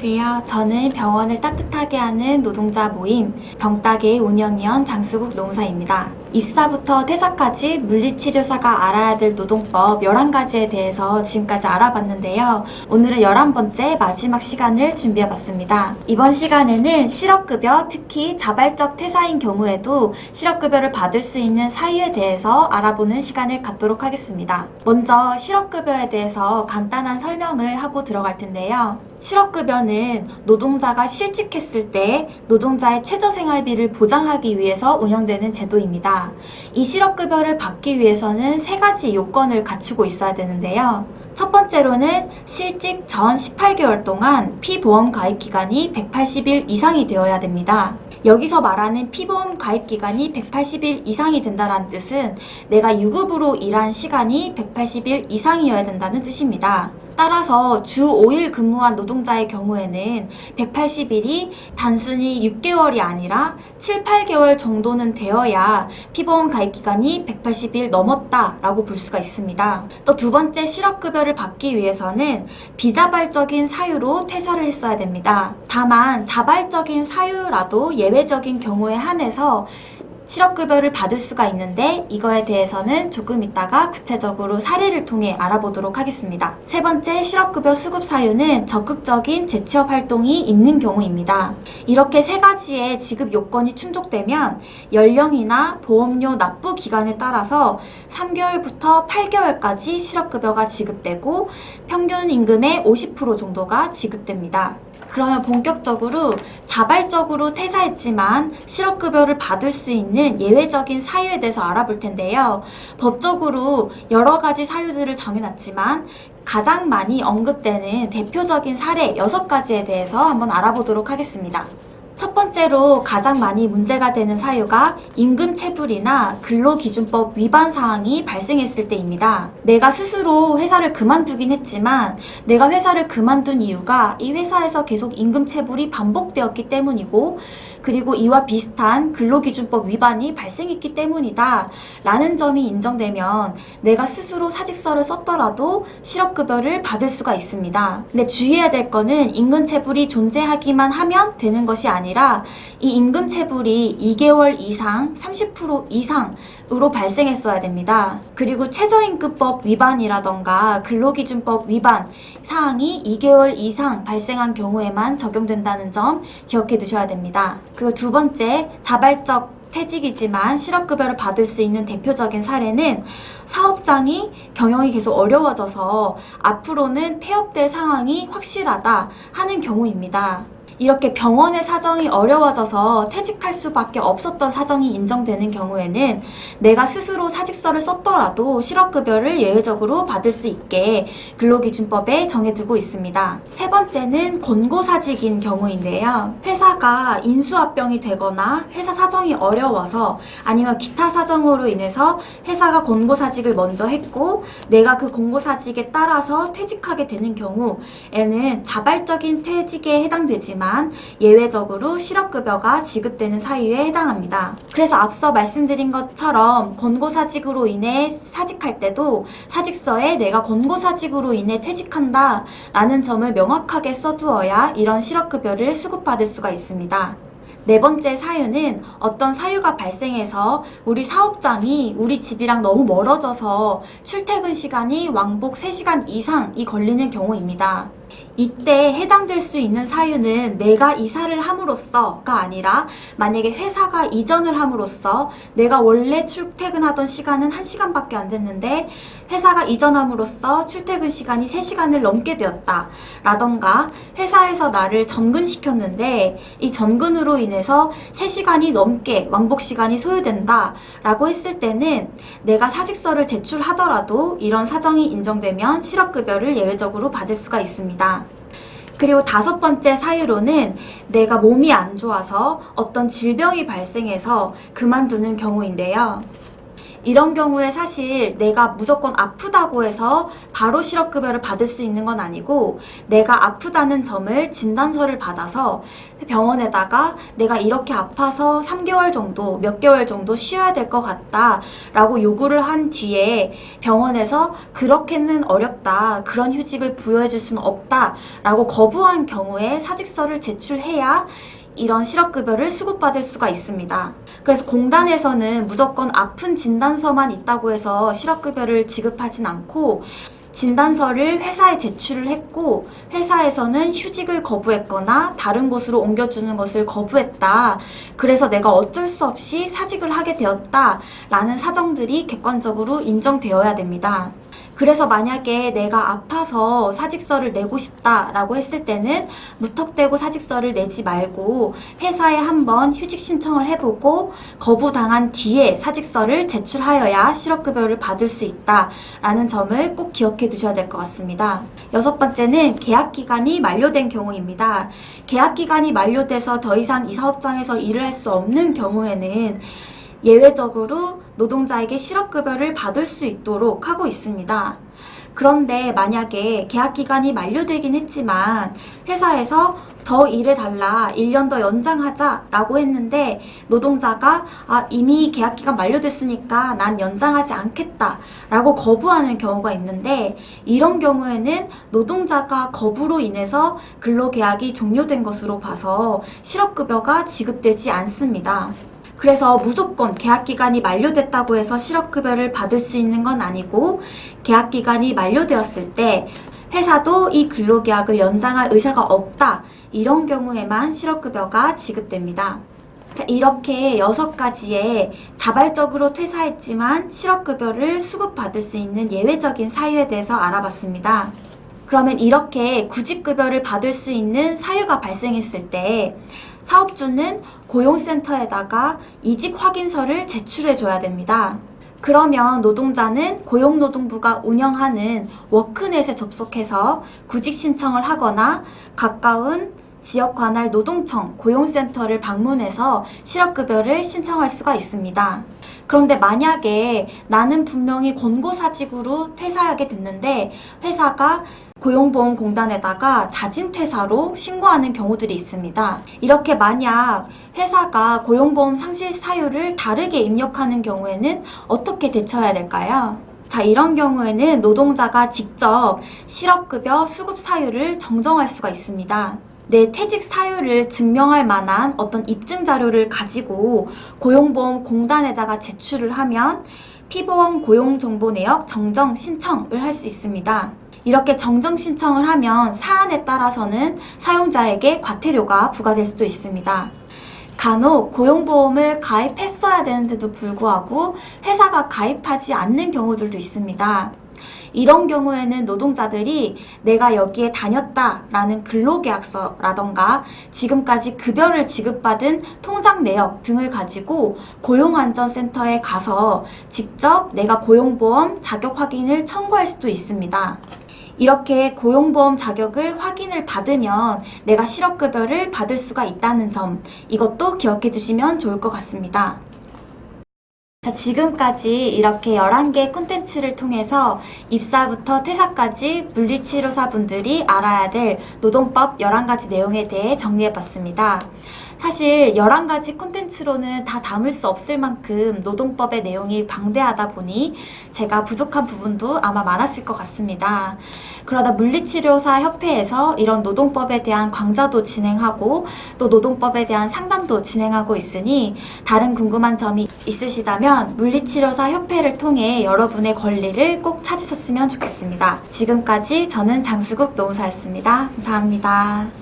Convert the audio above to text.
안녕하세요. 저는 병원을 따뜻하게 하는 노동자 모임 병따개 운영위원 장수국 노무사입니다. 입사부터 퇴사까지 물리치료사가 알아야 될 노동법 11가지에 대해서 지금까지 알아봤는데요. 오늘은 11번째 마지막 시간을 준비해봤습니다. 이번 시간에는 실업급여, 특히 자발적 퇴사인 경우에도 실업급여를 받을 수 있는 사유에 대해서 알아보는 시간을 갖도록 하겠습니다. 먼저 실업급여에 대해서 간단한 설명을 하고 들어갈 텐데요. 실업급여는 노동자가 실직했을 때 노동자의 최저생활비를 보장하기 위해서 운영되는 제도입니다. 이 실업급여를 받기 위해서는 3가지 요건을 갖추고 있어야 되는데요. 첫 번째로는 실직 전 18개월 동안 피보험 가입 기간이 180일 이상이 되어야 됩니다. 여기서 말하는 피보험 가입 기간이 180일 이상이 된다는 뜻은 내가 유급으로 일한 시간이 180일 이상이어야 된다는 뜻입니다. 따라서 주 5일 근무한 노동자의 경우에는 180일이 단순히 6개월이 아니라 7, 8개월 정도는 되어야 피보험 가입 기간이 180일 넘었다라고 볼 수가 있습니다. 또 두 번째, 실업급여를 받기 위해서는 비자발적인 사유로 퇴사를 했어야 됩니다. 다만 자발적인 사유라도 예외적인 경우에 한해서 실업급여를 받을 수가 있는데 이거에 대해서는 조금 이따가 구체적으로 사례를 통해 알아보도록 하겠습니다. 세 번째, 실업급여 수급 사유는 적극적인 재취업 활동이 있는 경우입니다. 이렇게 3가지의 지급 요건이 충족되면 연령이나 보험료 납부 기간에 따라서 3개월부터 8개월까지 실업급여가 지급되고 평균 임금의 50% 정도가 지급됩니다. 그러면 본격적으로 자발적으로 퇴사했지만 실업급여를 받을 수 있는 예외적인 사유에 대해서 알아볼 텐데요. 법적으로 여러 가지 사유들을 정해놨지만 가장 많이 언급되는 대표적인 사례 6가지에 대해서 한번 알아보도록 하겠습니다. 첫 번째로 가장 많이 문제가 되는 사유가 임금체불이나 근로기준법 위반 사항이 발생했을 때입니다. 내가 스스로 회사를 그만두긴 했지만 내가 회사를 그만둔 이유가 이 회사에서 계속 임금체불이 반복되었기 때문이고 그리고 이와 비슷한 근로기준법 위반이 발생했기 때문이다 라는 점이 인정되면 내가 스스로 사직서를 썼더라도 실업급여를 받을 수가 있습니다. 근데 주의해야 될 거는 임금체불이 존재하기만 하면 되는 것이 아니라 이 임금체불이 2개월 이상 30% 이상으로 발생했어야 됩니다. 그리고 최저임금법 위반이라던가 근로기준법 위반 사항이 2개월 이상 발생한 경우에만 적용된다는 점 기억해 두셔야 됩니다. 그리고 두 번째, 자발적 퇴직이지만 실업급여를 받을 수 있는 대표적인 사례는 사업장이 경영이 계속 어려워져서 앞으로는 폐업될 상황이 확실하다 하는 경우입니다. 이렇게 병원의 사정이 어려워져서 퇴직할 수밖에 없었던 사정이 인정되는 경우에는 내가 스스로 사직서를 썼더라도 실업급여를 예외적으로 받을 수 있게 근로기준법에 정해두고 있습니다. 세 번째는 권고사직인 경우인데요. 회사가 인수합병이 되거나 회사 사정이 어려워서 아니면 기타 사정으로 인해서 회사가 권고사직을 먼저 했고 내가 그 권고사직에 따라서 퇴직하게 되는 경우에는 자발적인 퇴직에 해당되지만 예외적으로 실업급여가 지급되는 사유에 해당합니다. 그래서 앞서 말씀드린 것처럼 권고사직으로 인해 사직할 때도 사직서에 내가 권고사직으로 인해 퇴직한다 라는 점을 명확하게 써두어야 이런 실업급여를 수급받을 수가 있습니다. 네 번째 사유는 어떤 사유가 발생해서 우리 사업장이 우리 집이랑 너무 멀어져서 출퇴근 시간이 왕복 3시간 이상이 걸리는 경우입니다. 이때 해당될 수 있는 사유는 내가 이사를 함으로써가 아니라 만약에 회사가 이전을 함으로써 내가 원래 출퇴근하던 시간은 1시간밖에 안 됐는데 회사가 이전함으로써 출퇴근 시간이 3시간을 넘게 되었다 라던가 회사에서 나를 전근시켰는데 이 전근으로 인해서 3시간이 넘게 왕복 시간이 소요된다 라고 했을 때는 내가 사직서를 제출하더라도 이런 사정이 인정되면 실업급여를 예외적으로 받을 수가 있습니다. 그리고 5번째 사유로는 내가 몸이 안 좋아서 어떤 질병이 발생해서 그만두는 경우인데요. 이런 경우에 사실 내가 무조건 아프다고 해서 바로 실업급여를 받을 수 있는 건 아니고 내가 아프다는 점을 진단서를 받아서 병원에다가 내가 이렇게 아파서 3개월 정도, 몇 개월 정도 쉬어야 될 것 같다 라고 요구를 한 뒤에 병원에서 그렇게는 어렵다, 그런 휴직을 부여해 줄 수는 없다 라고 거부한 경우에 사직서를 제출해야 이런 실업급여를 수급받을 수가 있습니다. 그래서 공단에서는 무조건 아픈 진단서만 있다고 해서 실업급여를 지급하진 않고 진단서를 회사에 제출을 했고 회사에서는 휴직을 거부했거나 다른 곳으로 옮겨주는 것을 거부했다. 그래서 내가 어쩔 수 없이 사직을 하게 되었다 라는 사정들이 객관적으로 인정되어야 됩니다. 그래서 만약에 내가 아파서 사직서를 내고 싶다라고 했을 때는 무턱대고 사직서를 내지 말고 회사에 한번 휴직 신청을 해보고 거부당한 뒤에 사직서를 제출하여야 실업급여를 받을 수 있다라는 점을 꼭 기억해 두셔야 될 것 같습니다. 6번째는 계약기간이 만료된 경우입니다. 계약기간이 만료돼서 더 이상 이 사업장에서 일을 할 수 없는 경우에는 예외적으로 노동자에게 실업급여를 받을 수 있도록 하고 있습니다. 그런데 만약에 계약기간이 만료되긴 했지만 회사에서 더 일해달라, 1년 더 연장하자 라고 했는데 노동자가 이미 계약기간 만료됐으니까 난 연장하지 않겠다 라고 거부하는 경우가 있는데 이런 경우에는 노동자가 거부로 인해서 근로계약이 종료된 것으로 봐서 실업급여가 지급되지 않습니다. 그래서 무조건 계약기간이 만료됐다고 해서 실업급여를 받을 수 있는 건 아니고 계약기간이 만료되었을 때 회사도 이 근로계약을 연장할 의사가 없다. 이런 경우에만 실업급여가 지급됩니다. 자, 이렇게 6가지의 자발적으로 퇴사했지만 실업급여를 수급받을 수 있는 예외적인 사유에 대해서 알아봤습니다. 그러면 이렇게 구직급여를 받을 수 있는 사유가 발생했을 때 사업주는 고용센터에다가 이직 확인서를 제출해 줘야 됩니다. 그러면 노동자는 고용노동부가 운영하는 워크넷에 접속해서 구직 신청을 하거나 가까운 지역 관할 노동청 고용센터를 방문해서 실업급여를 신청할 수가 있습니다. 그런데 만약에 나는 분명히 권고사직으로 퇴사하게 됐는데 회사가 고용보험공단에다가 자진퇴사로 신고하는 경우들이 있습니다. 이렇게 만약 회사가 고용보험 상실 사유를 다르게 입력하는 경우에는 어떻게 대처해야 될까요? 자, 이런 경우에는 노동자가 직접 실업급여 수급 사유를 정정할 수가 있습니다. 내 퇴직 사유를 증명할 만한 어떤 입증 자료를 가지고 고용보험공단에다가 제출을 하면 피보험 고용정보 내역 정정 신청을 할 수 있습니다. 이렇게 정정 신청을 하면 사안에 따라서는 사용자에게 과태료가 부과될 수도 있습니다. 간혹 고용보험을 가입했어야 되는데도 불구하고 회사가 가입하지 않는 경우들도 있습니다. 이런 경우에는 노동자들이 내가 여기에 다녔다라는 근로계약서라던가 지금까지 급여를 지급받은 통장 내역 등을 가지고 고용안전센터에 가서 직접 내가 고용보험 자격 확인을 청구할 수도 있습니다. 이렇게 고용보험 자격을 확인을 받으면 내가 실업급여를 받을 수가 있다는 점, 이것도 기억해 두시면 좋을 것 같습니다. 자, 지금까지 이렇게 11개의 콘텐츠를 통해서 입사부터 퇴사까지 물리치료사분들이 알아야 될 노동법 11가지 내용에 대해 정리해봤습니다. 사실 11가지 콘텐츠로는 다 담을 수 없을 만큼 노동법의 내용이 방대하다 보니 제가 부족한 부분도 아마 많았을 것 같습니다. 그러다 물리치료사 협회에서 이런 노동법에 대한 강좌도 진행하고 또 노동법에 대한 상담도 진행하고 있으니 다른 궁금한 점이 있으시다면 물리치료사 협회를 통해 여러분의 권리를 꼭 찾으셨으면 좋겠습니다. 지금까지 저는 장수국 노무사였습니다. 감사합니다.